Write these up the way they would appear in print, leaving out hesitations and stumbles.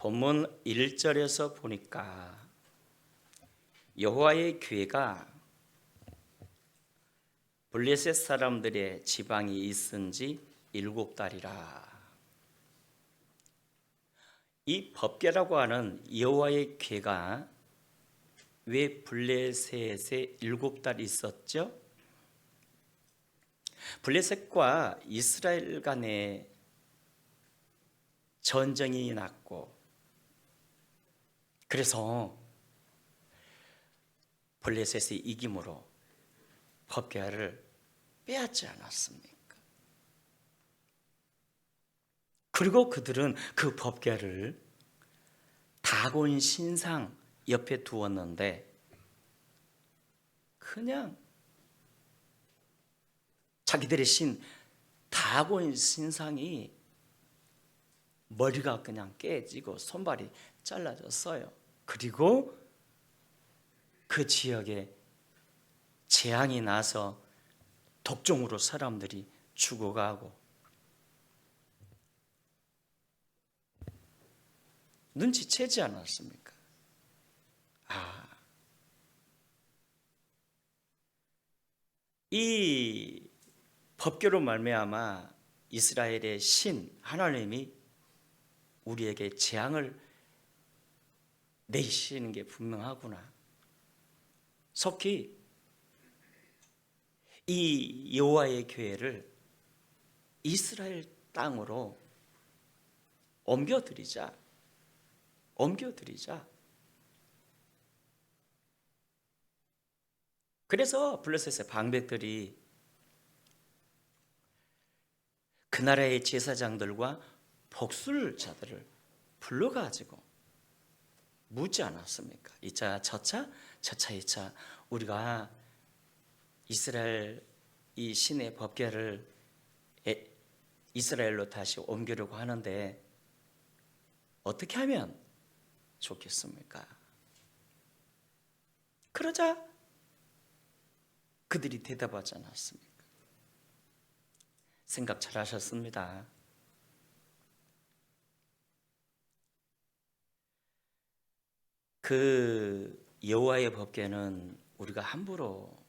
본문 1절에서 보니까 여호와의 교회가 블레셋 사람들의 지방이 있은 지 7달이라. 이 법궤라고 하는 여호와의 궤가 왜 블레셋에 7달 있었죠? 블레셋과 이스라엘 간에 전쟁이 났고, 그래서 블레셋의 이김으로 법궤를 빼앗지 않았습니까? 그리고 그들은 그 법궤를 다곤 신상 옆에 두었는데 그냥 자기들의 신 다곤 신상이 머리가 그냥 깨지고 손발이 잘라졌어요. 그리고 그 지역에 재앙이 나서 독종으로 사람들이 죽어가고, 눈치채지 않았습니까? 이 법궤로 말미암아 이스라엘의 신 하나님이 우리에게 재앙을 내시는 게 분명하구나. 속히 이 여호와의 교회를 이스라엘 땅으로 옮겨드리자. 그래서 블레셋의 방백들이 그 나라의 제사장들과 복술자들을 불러가지고 묻지 않았습니까? 2차, 저차, 2차 우리가 이스라엘 이 신의 법궤를 이스라엘로 다시 옮기려고 하는데 어떻게 하면 좋겠습니까? 그러자 그들이 대답하지 않았습니까? 생각 잘 하셨습니다. 그 여호와의 법궤는 우리가 함부로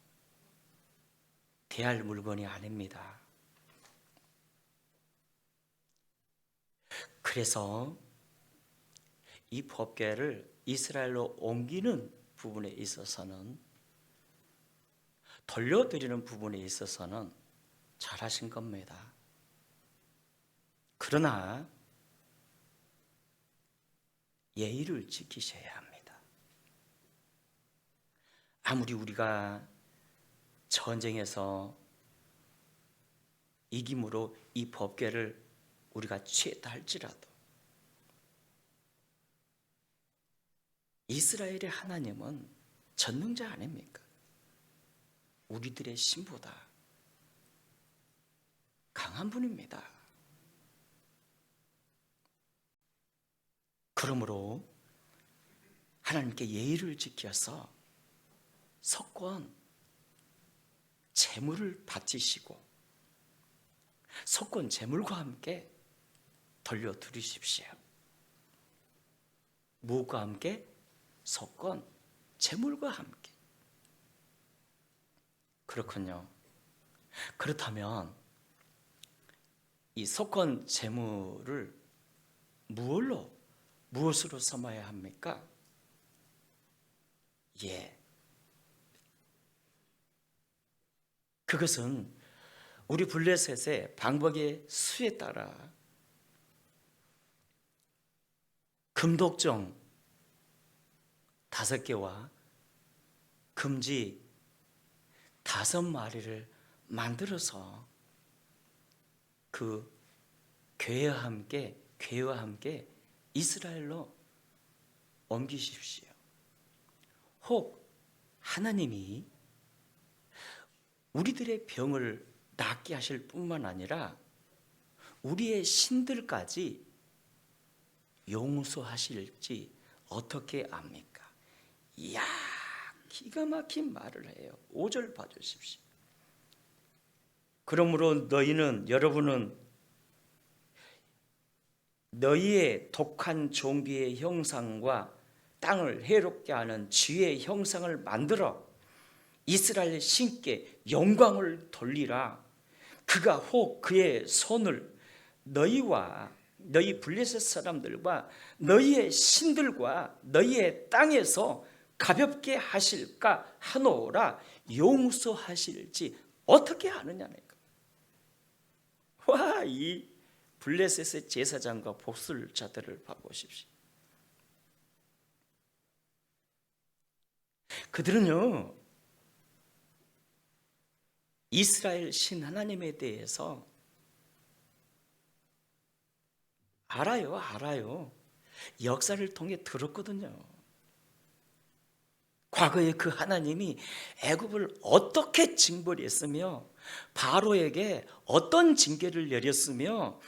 대할 물건이 아닙니다. 그래서 이 법궤를 이스라엘로 옮기는 부분에 있어서는, 돌려드리는 부분에 있어서는 잘하신 겁니다. 그러나 예의를 지키셔야 합니다. 아무리 우리가 전쟁에서 이김으로 이 법궤를 우리가 취했다 할지라도 이스라엘의 하나님은 전능자 아닙니까? 우리들의 신보다 강한 분입니다. 그러므로 하나님께 예의를 지켜서 석권 재물을 바치시고 석권 재물과 함께 돌려드리십시오. 무엇과 함께? 석권 재물과 함께. 그렇군요. 그렇다면 이 석권 재물을 무엇으로 삼아야 합니까? 그것은 우리 블레셋의 방법의 수에 따라 금독정 5개와 금지 5마리를 만들어서 그 궤와 함께 이스라엘로 옮기십시오. 혹 하나님이 우리들의 병을 낫게 하실 뿐만 아니라 우리의 신들까지 용서하실지 어떻게 압니까? 이야, 기가 막힌 말을 해요. 5절 봐주십시오. 그러므로 여러분은 너희의 독한 종기의 형상과 땅을 해롭게 하는 쥐의 형상을 만들어 이스라엘 신께 영광을 돌리라. 그가 혹 그의 손을 너희와 너희 블레셋 사람들과 너희의 신들과 너희의 땅에서 가볍게 하실까 하노라. 용서하실지 어떻게 하느냐니까. 와, 이 블레셋의 제사장과 복술자들을 봐보십시오. 그들은요, 이스라엘 신 하나님에 대해서 알아요. 역사를 통해 들었거든요. 과거에 그 하나님이 애굽을 어떻게 징벌했으며 바로에게 어떤 징계를 내렸으며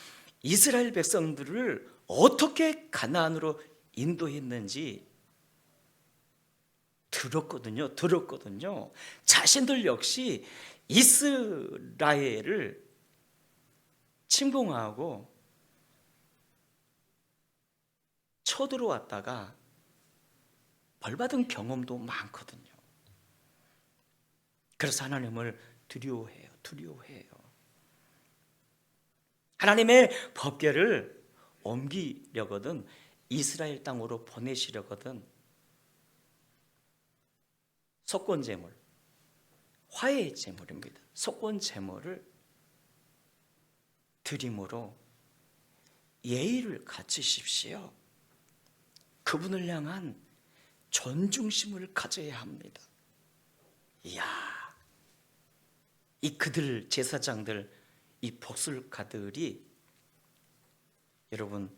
이스라엘 백성들을 어떻게 가나안으로 인도했는지 들었거든요. 자신들 역시 이스라엘을 침공하고 쳐들어왔다가 벌받은 경험도 많거든요. 그래서 하나님을 두려워해요. 하나님의 법궤를 옮기려거든, 이스라엘 땅으로 보내시려거든 속건제물, 화해의 제물입니다. 속건제물을 드림으로 예의를 갖추십시오. 그분을 향한 존중심을 가져야 합니다. 이야, 이 그들 제사장들, 이 복술가들이 여러분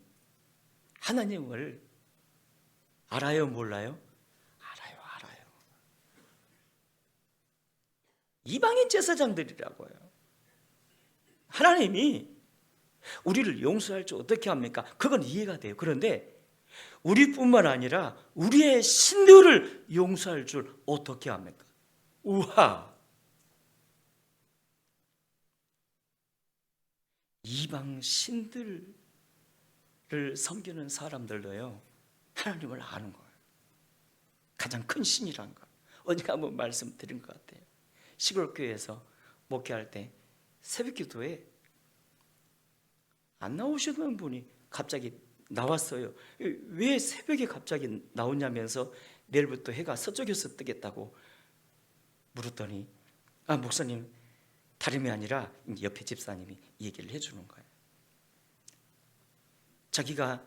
하나님을 알아요, 몰라요? 알아요. 이방인 제사장들이라고요. 하나님이 우리를 용서할 줄 어떻게 합니까? 그건 이해가 돼요. 그런데 우리뿐만 아니라 우리의 신들을 용서할 줄 어떻게 합니까? 우와! 이방 신들을 섬기는 사람들도요, 하나님을 아는 거예요. 가장 큰 신이란 거. 어제 한번 말씀드린 것 같아요. 시골 교회에서 목회할 때 새벽 기도에 안 나오시던 분이 갑자기 나왔어요. 왜 새벽에 갑자기 나오냐면서 내일부터 해가 서쪽에서 뜨겠다고 물었더니, 목사님, 다름이 아니라 옆에 집사님이 얘기를 해주는 거예요. 자기가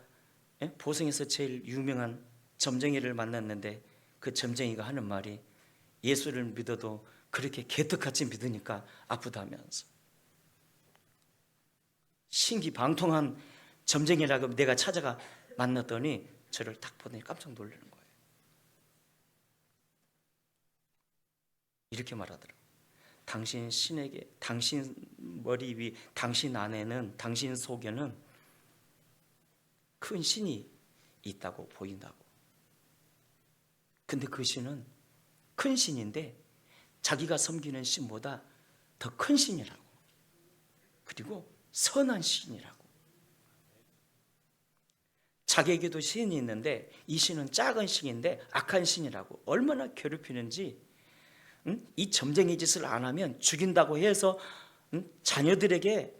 보성에서 제일 유명한 점쟁이를 만났는데 그 점쟁이가 하는 말이 예수를 믿어도 그렇게 개떡같이 믿으니까 아프다면서. 신기방통한 점쟁이라고 내가 찾아가 만났더니 저를 딱 보더니 깜짝 놀라는 거예요. 이렇게 말하더라고요. 당신 신에게, 당신 머리 위, 당신 안에는, 당신 속에는 큰 신이 있다고 보인다고. 근데 그 신은 큰 신인데 자기가 섬기는 신보다 더 큰 신이라고. 그리고 선한 신이라고. 자기에게도 신이 있는데 이 신은 작은 신인데 악한 신이라고. 얼마나 괴롭히는지. 이 점쟁이 짓을 안 하면 죽인다고 해서 자녀들에게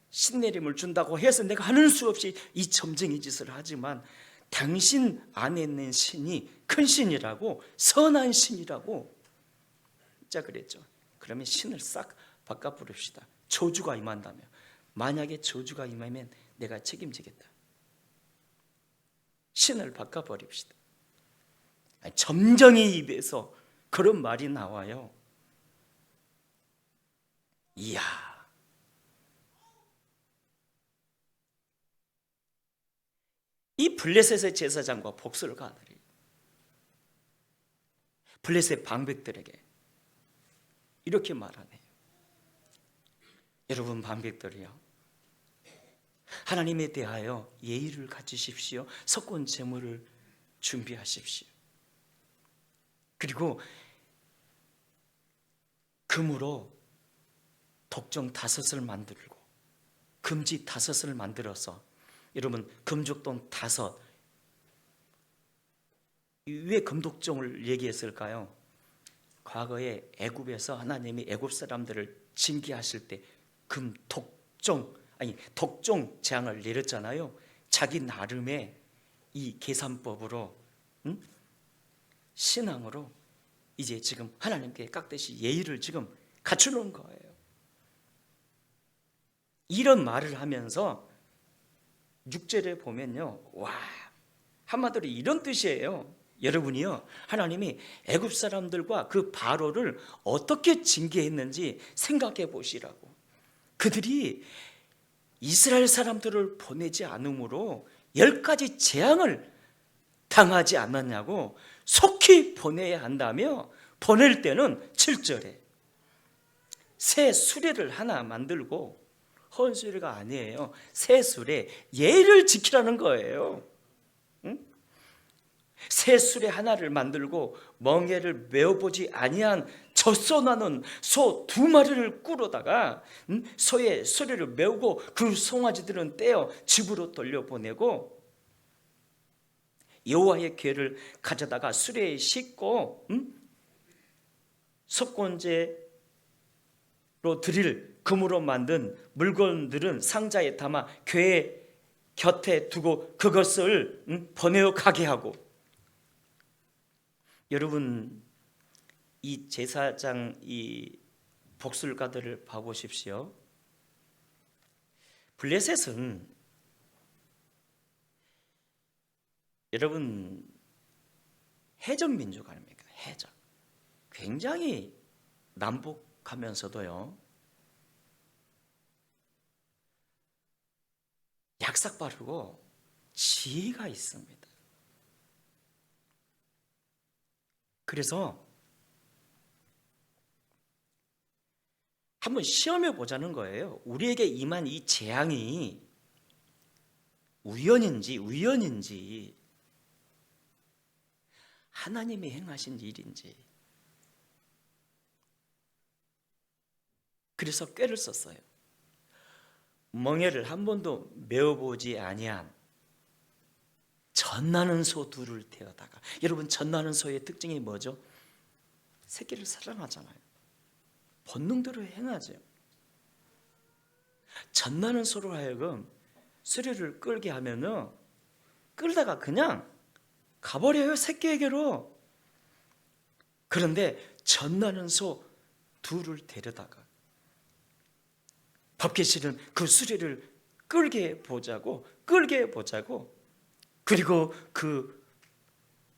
신내림을 준다고 해서 내가 하는 수 없이 이 점쟁이 짓을 하지만 당신 안에 있는 신이 큰 신이라고, 선한 신이라고 자 그랬죠. 그러면 신을 싹 바꿔 부릅시다. 저주가 임한다며. 만약에 저주가 임하면 내가 책임지겠다. 신을 바꿔 버립시다. 점쟁이 입에서 그런 말이 나와요. 이야, 이 블레셋의 제사장과 복술가들이 블레셋 방백들에게 이렇게 말하네요. 여러분 방백들이요, 하나님에 대하여 예의를 갖추십시오. 석권 제물을 준비하십시오. 그리고 금으로 독종 5을 만들고 금지 5을 만들어서 여러분 금죽동 5. 왜 금독종을 얘기했을까요? 과거에 애굽에서 하나님이 애굽 사람들을 징계하실 때 독종 재앙을 내렸잖아요. 자기 나름의 이 계산법으로, 신앙으로 이제 지금 하나님께 깍듯이 예의를 지금 갖추는 거예요. 이런 말을 하면서 6절에 보면요, 와, 한마디로 이런 뜻이에요. 여러분이요, 하나님이 애굽 사람들과 그 바로를 어떻게 징계했는지 생각해 보시라고. 그들이 이스라엘 사람들을 보내지 않으므로 10가지 재앙을 당하지 않았냐고, 속히 보내야 한다며 보낼 때는 7절에 새 수레를 하나 만들고, 헌수레가 아니에요, 새 수레, 예를 지키라는 거예요. 새 수레 하나를 만들고 멍에를 메어보지 아니한 젖소나는 소 2마리를 꾸러다가 소의 수레를 메우고 그 송아지들은 떼어 집으로 돌려보내고, 여호와의 궤를 가져다가 수레에 싣고 속건제로 드릴 금으로 만든 물건들은 상자에 담아 궤 곁에 두고 그것을 보내어 가게 하고. 여러분, 이 제사장 이 복술가들을 봐보십시오. 블레셋은 여러분 해전 민족 아닙니까? 해전. 굉장히 남북하면서도요, 약삭 빠르고 지혜가 있습니다. 그래서 한번 시험해 보자는 거예요. 우리에게 임한 이 재앙이 우연인지 하나님이 행하신 일인지. 그래서 꾀를 썼어요. 멍에를 한 번도 메어보지 아니한 젖나는 소 2를 태워다가. 여러분, 젖나는 소의 특징이 뭐죠? 새끼를 사랑하잖아요. 본능대로 행하죠. 젖나는 소로 하여금 수레를 끌게 하면은 끌다가 그냥 가버려요, 새끼에게로. 그런데 젖나는 소 2를 데려다가 법계실은 그 수레를 끌게 보자고. 그리고 그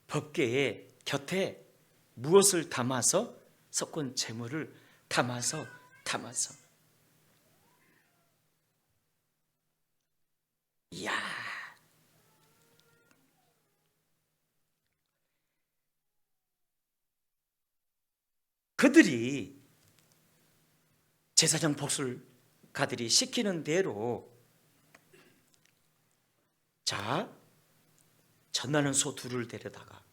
법궤의 곁에 무엇을 담아서? 섞은 재물을 담아서 이야, 그들이 제사장 복술가들이 시키는 대로, 자, 젖나는 소 2를 데려다가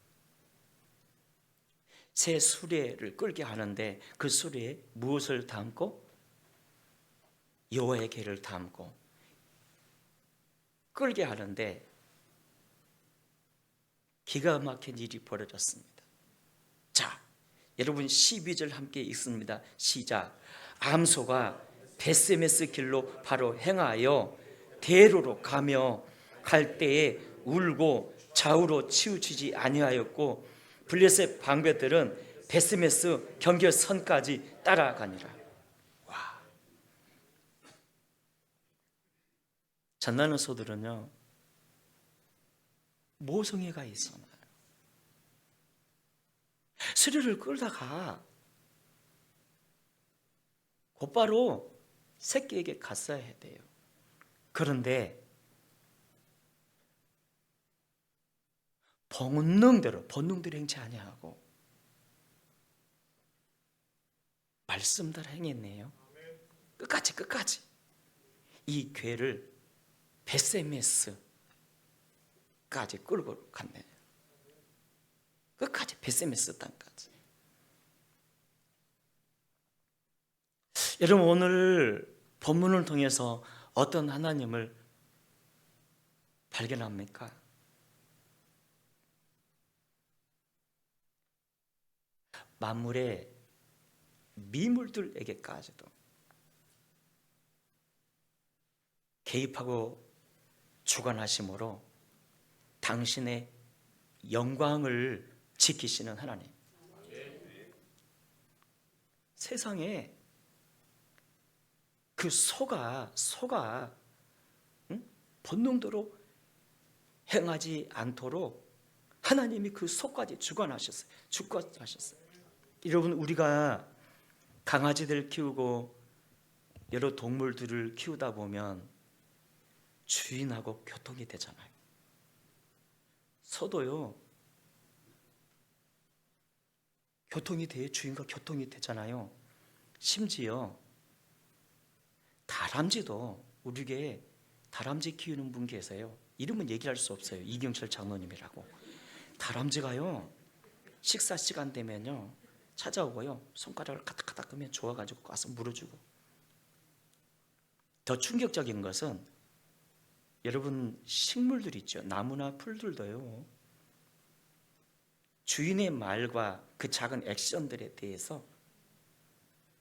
새 수레를 끌게 하는데 그 수레에 무엇을 담고? 여호와의 궤를 담고 끌게 하는데 기가 막힌 일이 벌어졌습니다. 자, 여러분 12절 함께 읽습니다. 시작. 암소가 베세메스 길로 바로 행하여 대로로 가며 갈 때에 울고 좌우로 치우치지 아니하였고, 블레셋 방배들은 베세메스 경계선까지 따라가니라. 와, 젖나는 소들은요, 모성애가 있어요. 수레를 끌다가 곧바로 새끼에게 갔어야 돼요. 그런데 본능대로 행치 아니하고 말씀대로 행했네요. 끝까지 이 궤를 베세메스까지 끌고 갔네요. 끝까지 베세메스 땅까지. 여러분, 오늘 본문을 통해서 어떤 하나님을 발견합니까? 만물의 미물들에게까지도 개입하고 주관하심으로 당신의 영광을 지키시는 하나님. 세상에 그 소가 본능대로 행하지 않도록 하나님이 그 소까지 주관하셨어요. 여러분, 우리가 강아지들 키우고 여러 동물들을 키우다 보면 주인하고 교통이 되잖아요. 소도요, 교통이 돼요. 주인과 교통이 되잖아요. 심지어 다람쥐도, 우리에게 다람쥐 키우는 분 계세요. 이름은 얘기할 수 없어요. 이경철 장로님이라고. 다람쥐가요, 식사 시간 되면요 찾아오고요, 손가락을 카닥카닥 하면 좋아가지고 와서 물어주고. 더 충격적인 것은 여러분, 식물들 있죠. 나무나 풀들도요, 주인의 말과 그 작은 액션들에 대해서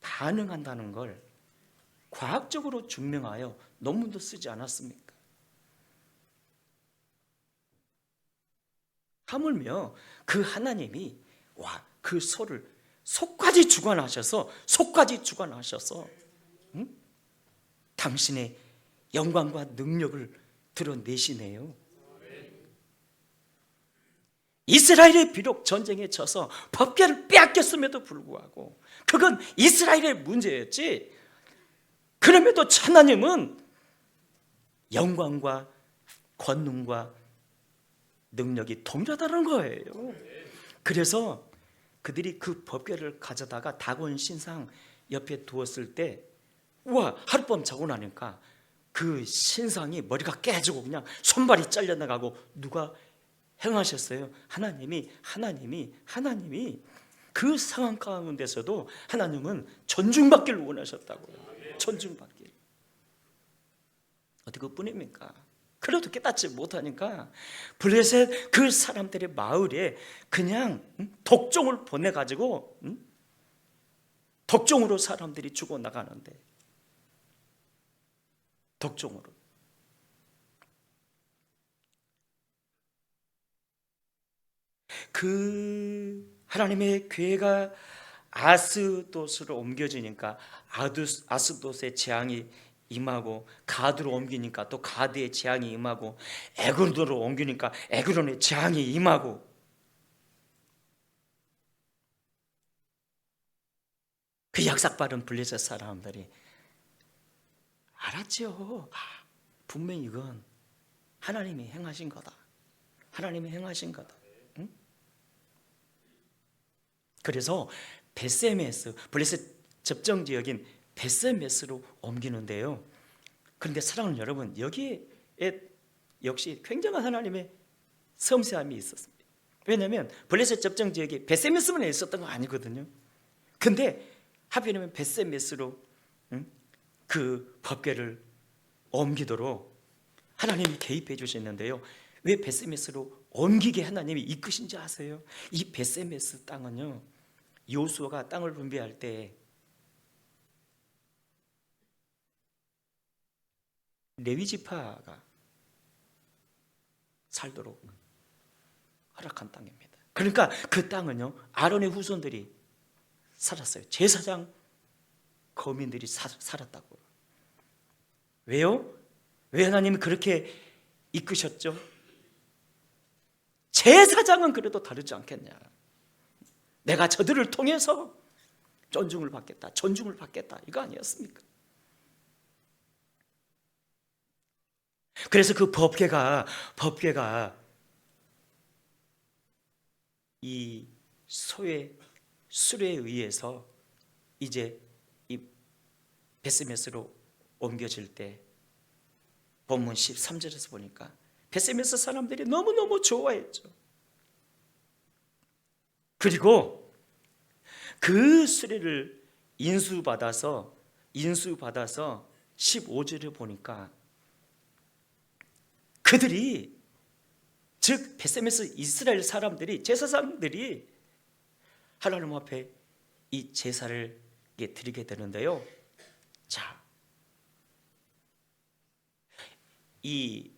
반응한다는 걸 과학적으로 증명하여 논문도 쓰지 않았습니까? 하물며 그 하나님이 그 소를 속까지 주관하셔서 당신의 영광과 능력을 드러내시네요. 이스라엘이 비록 전쟁에 져서 법궤를 빼앗겼음에도 불구하고 그건 이스라엘의 문제였지, 그럼에도 하나님은 영광과 권능과 능력이 동일하다는 거예요. 그래서 그들이 그 법궤를 가져다가 다곤 신상 옆에 두었을 때, 하룻밤 자고 나니까 그 신상이 머리가 깨지고 그냥 손발이 잘려나가고. 누가 행하셨어요? 하나님이 그 상황 가운데서도 하나님은 존중받기를 원하셨다고요. 존중받기를. 어떻게 그뿐입니까? 그래도 깨닫지 못하니까 블레셋 그 사람들의 마을에 그냥 독종을 보내가지고 독종으로 사람들이 죽어나가는데, 독종으로. 그 하나님의 괴가 아스돗으로 옮겨지니까 아스돗의 재앙이 임하고, 가드로 옮기니까 또 가드의 재앙이 임하고, 에그론으로 옮기니까 에그론의 재앙이 임하고. 그 약삭빠른 블레셋 사람들이 알았죠. 분명히 이건 하나님이 행하신 거다. 하나님이 행하신 거다. 응? 그래서 베세메스, 블레셋 접정지역인 베세메스로 옮기는데요. 그런데 사랑하는 여러분, 여기에 역시 굉장한 하나님의 섬세함이 있었습니다. 왜냐하면 블레셋 접정지역이 베세메스만 있었던 거 아니거든요. 근데 하필이면 베세메스로 그 법궤를 옮기도록 하나님이 개입해 주셨는데요. 왜 베세메스로 옮기게 하나님이 이끄신지 아세요? 이 베세메스 땅은요, 여호수아가 땅을 분배할 때 레위 지파가 살도록 허락한 땅입니다. 그러니까 그 땅은요, 아론의 후손들이 살았어요. 제사장 거민들이 살았다고. 왜요? 왜 하나님이 그렇게 이끄셨죠? 제사장은 그래도 다르지 않겠냐. 내가 저들을 통해서 존중을 받겠다, 존중을 받겠다, 이거 아니었습니까? 그래서 그 법궤가 이 소의 수레에 의해서 이제 이 베세메스로 옮겨질 때, 본문 13절에서 보니까 베세메스 사람들이 너무너무 좋아했죠. 그리고 그 수레를 인수받아서 15절에 보니까 그들이, 즉 베세메스 이스라엘 사람들이, 제사장들이 하나님 앞에 이 제사를 드리게 되는데요. 자, 이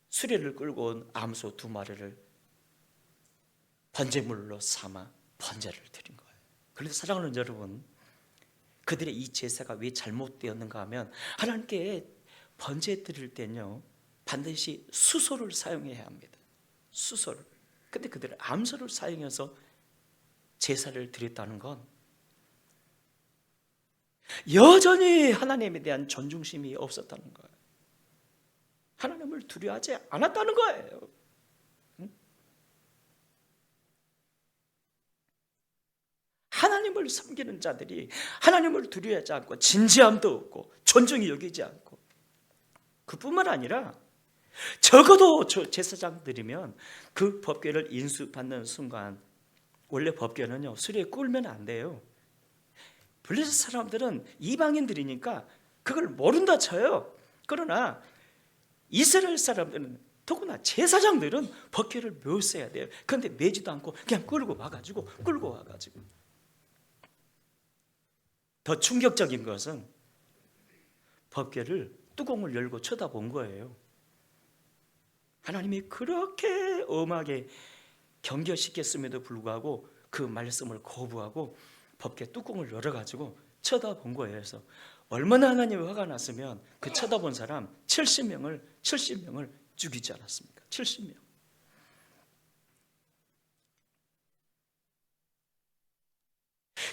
수레를 끌고 온 암소 2마리를 번제물로 삼아 번제를 드린 거예요. 그런데 사랑하는 여러분, 그들의 이 제사가 왜 잘못되었는가 하면, 하나님께 번제 드릴 때는요 반드시 수소를 사용해야 합니다. 수소를. 근데 그들은 암소를 사용해서 제사를 드렸다는 건 여전히 하나님에 대한 존중심이 없었다는 거예요. 하나님을 두려워하지 않았다는 거예요. 하나님을 섬기는 자들이 하나님을 두려워하지 않고 진지함도 없고 존중이 여기지 않고, 그뿐만 아니라 적어도 제사장들이면 그 법궤를 인수받는 순간, 원래 법궤는요 수레에 꿇으면 안 돼요. 블레셋 사람들은 이방인들이니까 그걸 모른다 쳐요. 그러나 이스라엘 사람들은, 더구나 제사장들은 법궤를 메었어야 돼요. 그런데 메지도 않고 그냥 끌고 와가지고 더 충격적인 것은 법궤를 뚜껑을 열고 쳐다본 거예요. 하나님이 그렇게 엄하게 경계시켰음에도 불구하고 그 말씀을 거부하고 법궤 뚜껑을 열어가지고 쳐다본 거예요. 그래서 얼마나 하나님이 화가 났으면 그 쳐다본 사람 70명을 죽이지 않았습니까? 70명.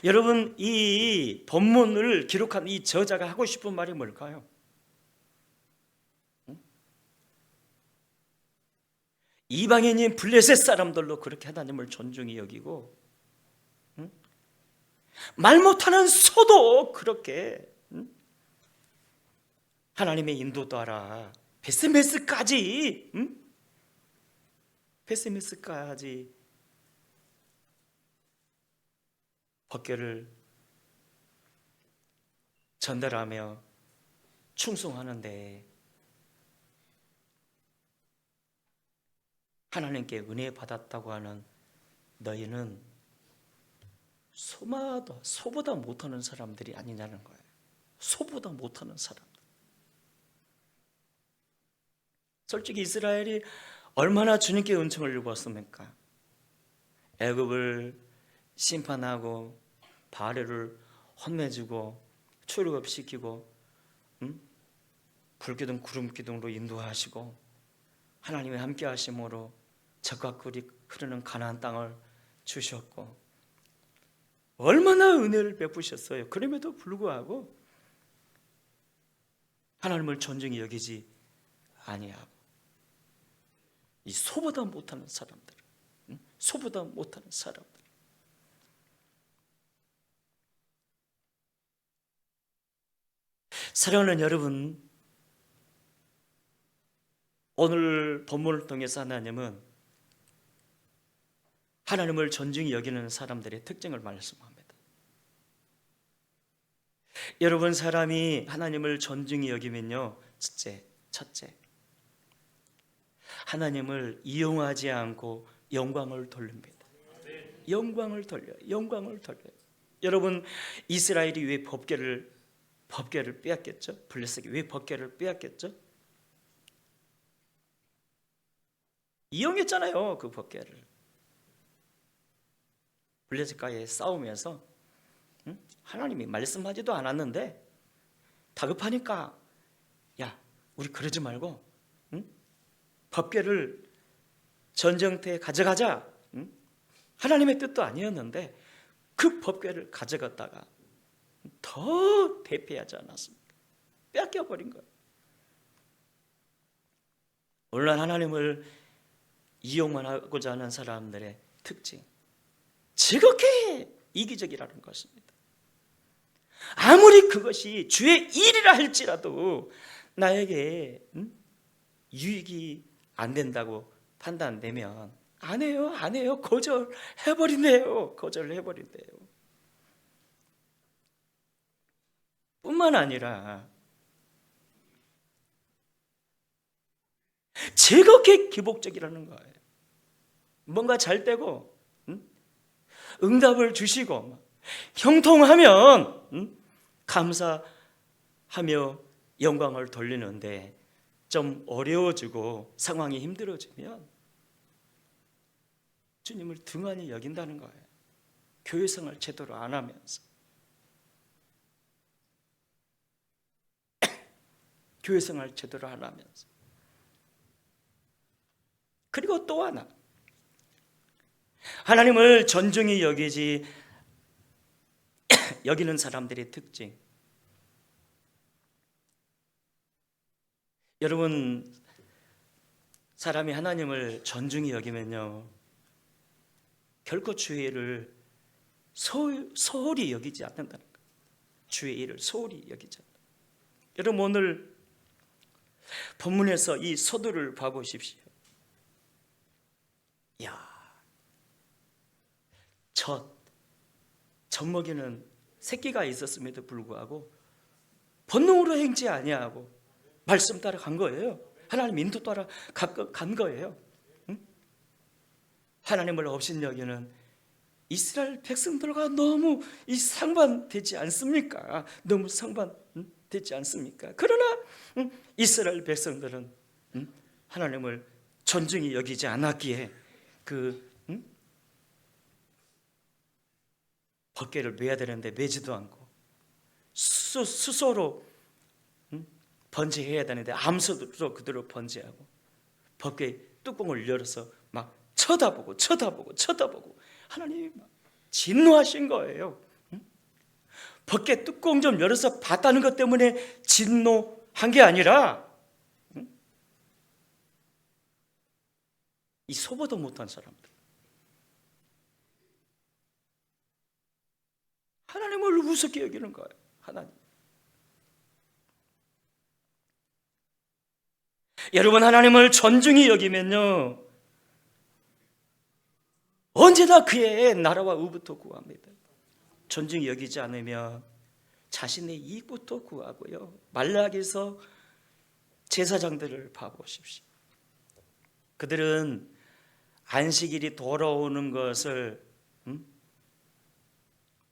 여러분, 이 본문을 기록한 이 저자가 하고 싶은 말이 뭘까요? 이방인인 블레셋 사람들도 그렇게 하나님을 존중히 여기고, 말 못하는 소도 그렇게 하나님의 인도 따라 베세메스까지 법궤를 전달하며 충성하는데, 하나님께 은혜 받았다고 하는 너희는 소보다 못하는 사람들이 아니냐는 거예요. 소보다 못하는 사람들. 솔직히 이스라엘이 얼마나 주님께 은총을 입었습니까? 애굽을 심판하고 바알을 혼내주고 출애굽시키고 불기둥 구름기둥으로 인도하시고 하나님의 함께 하심으로 젖과 꿀이 흐르는 가나안 땅을 주셨고 얼마나 은혜를 베푸셨어요. 그럼에도 불구하고 하나님을 존중히 여기지 아니하고, 이 소보다 못하는 사람들, 소보다 못하는 사람들. 사랑하는 여러분, 오늘 본문을 통해서 하나님은 하나님을 존중히 여기는 사람들의 특징을 말씀합니다. 여러분, 사람이 하나님을 존중히 여기면요, 첫째, 하나님을 이용하지 않고 영광을 돌립니다. 영광을 돌려요. 여러분, 이스라엘이 왜 법궤를 빼앗겼죠? 블레셋이 왜 법궤를 빼앗겼죠? 이용했잖아요, 그 법궤를. 블레셋과의 싸움에서 하나님이 말씀하지도 않았는데 다급하니까, 야, 우리 그러지 말고 법궤를 전쟁터에 가져가자. 하나님의 뜻도 아니었는데 그 법궤를 가져갔다가 더 대피하지 않았습니까? 뺏겨버린 거예요. 물론 하나님을 이용만 하고자 하는 사람들의 특징, 지극히 이기적이라는 것입니다. 아무리 그것이 주의 일이라 할지라도 나에게 유익이 안 된다고 판단되면 안 해요. 거절해버린대요. 뿐만 아니라 즐겁게 기복적이라는 거예요. 뭔가 잘 되고 응답을 주시고 형통하면 감사하며 영광을 돌리는데, 좀 어려워지고 상황이 힘들어지면 주님을 등한히 여긴다는 거예요. 교회생활 제대로 안 하면서. 교회생활 제대로 안 하면서. 그리고 또 하나, 하나님을 존중히 여기는 사람들의 특징. 여러분, 사람이 하나님을 존중히 여기면요, 결코 주의 일을 소홀히 여기지 않는다는 거예요. 주의 일을 소홀히 여기지 않는다. 여러분, 오늘 본문에서 이 소들을 봐보십시오. 야, 젖 먹이는 새끼가 있었음에도 불구하고 본능으로 행치 아니하고 말씀 따라 간 거예요. 하나님 인도 따라 간 거예요. 하나님을 업신여기는 이스라엘 백성들과 너무 상반되지 않습니까? 너무 상반되지 않습니까? 그러나 이스라엘 백성들은 하나님을 존중히 여기지 않았기에 벗개를 매야 되는데 매지도 않고, 수소로 번제해야 되는데 암소로 그대로 번제하고, 벗개 뚜껑을 열어서 막 쳐다보고 하나님이 막 진노하신 거예요. 벗개 뚜껑 좀 열어서 봤다는 것 때문에 진노한 게 아니라, 이 소보도 못한 사람들, 하나님을 우습게 여기는 거예요. 하나님. 여러분, 하나님을 존중히 여기면요, 언제나 그의 나라와 의부터 구합니다. 존중히 여기지 않으면 자신의 이익부터 구하고요. 말라기서 제사장들을 봐보십시오. 그들은 안식일이 돌아오는 것을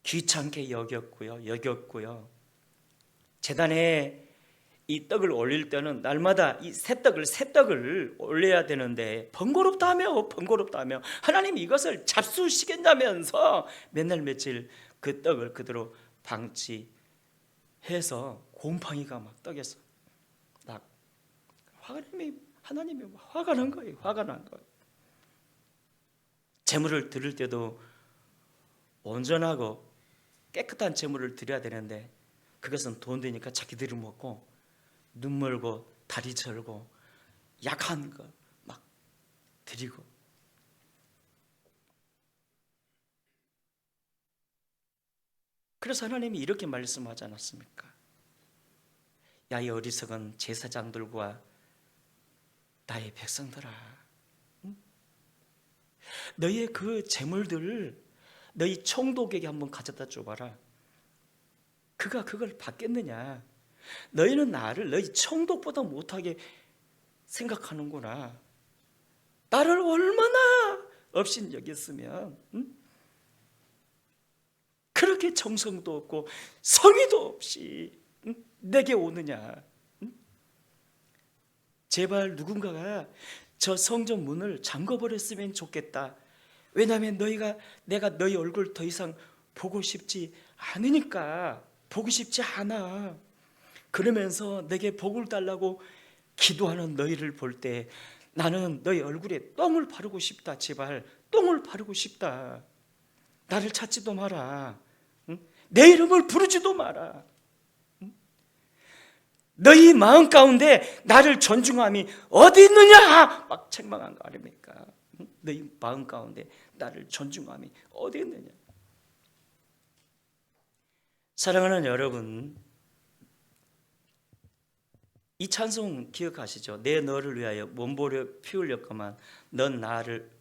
귀찮게 여겼고요. 제단에 이 떡을 올릴 때는 날마다 이 새 떡을 올려야 되는데 번거롭다며 하나님이 이것을 잡수시겠냐면서 맨날 며칠 그 떡을 그대로 방치해서 곰팡이가 막 떡에서 막 하나님이 화가 난 거예요. 제물을 드릴 때도 온전하고 깨끗한 제물을 드려야 되는데 그것은 돈 되니까 자기들이 먹고 눈 멀고 다리 절고 약한 거 막 드리고. 그래서 하나님이 이렇게 말씀하지 않았습니까? 야, 이 어리석은 제사장들과 나의 백성들아, 너희의 그 제물들을 너희 총독에게 한번 가져다 줘봐라. 그가 그걸 받겠느냐? 너희는 나를 너희 총독보다 못하게 생각하는구나. 나를 얼마나 업신여겼으면 그렇게 정성도 없고 성의도 없이 내게 오느냐? 제발 누군가가 저 성전 문을 잠궈버렸으면 좋겠다. 왜냐하면 내가 너희 얼굴 더 이상 보고 싶지 않으니까. 보고 싶지 않아. 그러면서 내게 복을 달라고 기도하는 너희를 볼 때 나는 너희 얼굴에 똥을 바르고 싶다. 제발 똥을 바르고 싶다. 나를 찾지도 마라. 내 이름을 부르지도 마라. 너희 마음 가운데 나를 존중함이 어디 있느냐? 막 책망한 거 아닙니까? 너희 마음 가운데 나를 존중함이 어디 있느냐? 사랑하는 여러분, 이 찬송 기억하시죠? 내 너를 위하여 몸보려 피 흘렸건만 넌 나를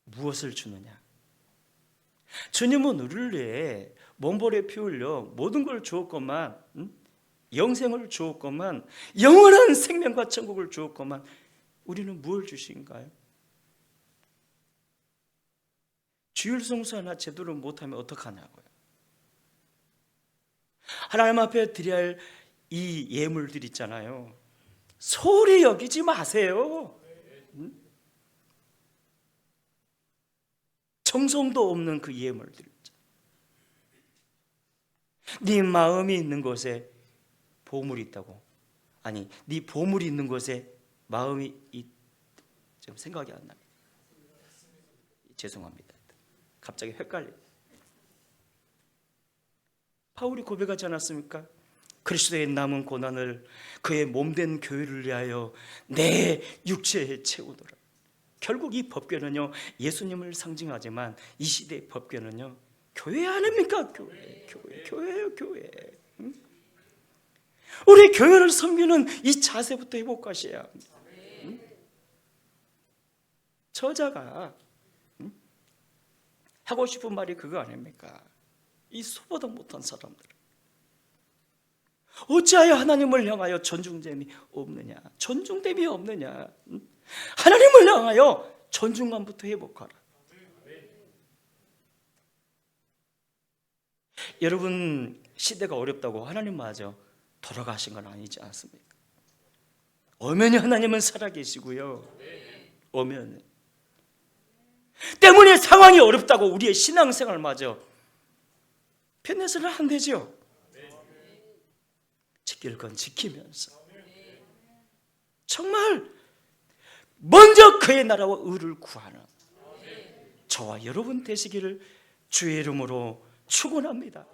무엇을 주느냐? 주님은 우리를 위해 몸보려 피 흘려 모든 걸 주었건만 영생을 주었건만, 영원한 생명과 천국을 주었건만 우리는 무엇을 주신가요? 주일 성수 하나 제대로 못하면 어떡하냐고요. 하나님 앞에 드려야 할 이 예물들 있잖아요, 소홀히 여기지 마세요. 정성도 없는 그 예물들 있죠. 네 마음이 있는 곳에 보물이 있다고. 아니, 네 보물이 있는 곳에 마음이 좀 생각이 안 납니다. 죄송합니다. 갑자기 헷갈려요. 바울이 고백하지 않았습니까? 그리스도의 남은 고난을 그의 몸된 교회를 위하여 내 육체에 채우더라. 결국 이 법궤는요, 예수님을 상징하지만 이 시대의 법궤는요, 교회 아닙니까? 교회예요, 교회. 응? 우리 교회를 섬기는 이 자세부터 회복하셔야 합니다. 응? 저자가 하고 싶은 말이 그거 아닙니까? 이 소보다 못한 사람들, 어찌하여 하나님을 향하여 존중됨이 없느냐? 존중됨이 없느냐? 하나님을 향하여 존중감부터 회복하라. 여러분, 시대가 어렵다고 하나님마저 돌아가신 건 아니지 않습니까? 엄연히 하나님은 살아계시고요, 엄연히. 때문에 상황이 어렵다고 우리의 신앙생활마저 편해서는 안 되죠. 지킬 건 지키면서 정말 먼저 그의 나라와 의를 구하는 저와 여러분 되시기를 주의 이름으로 축원합니다.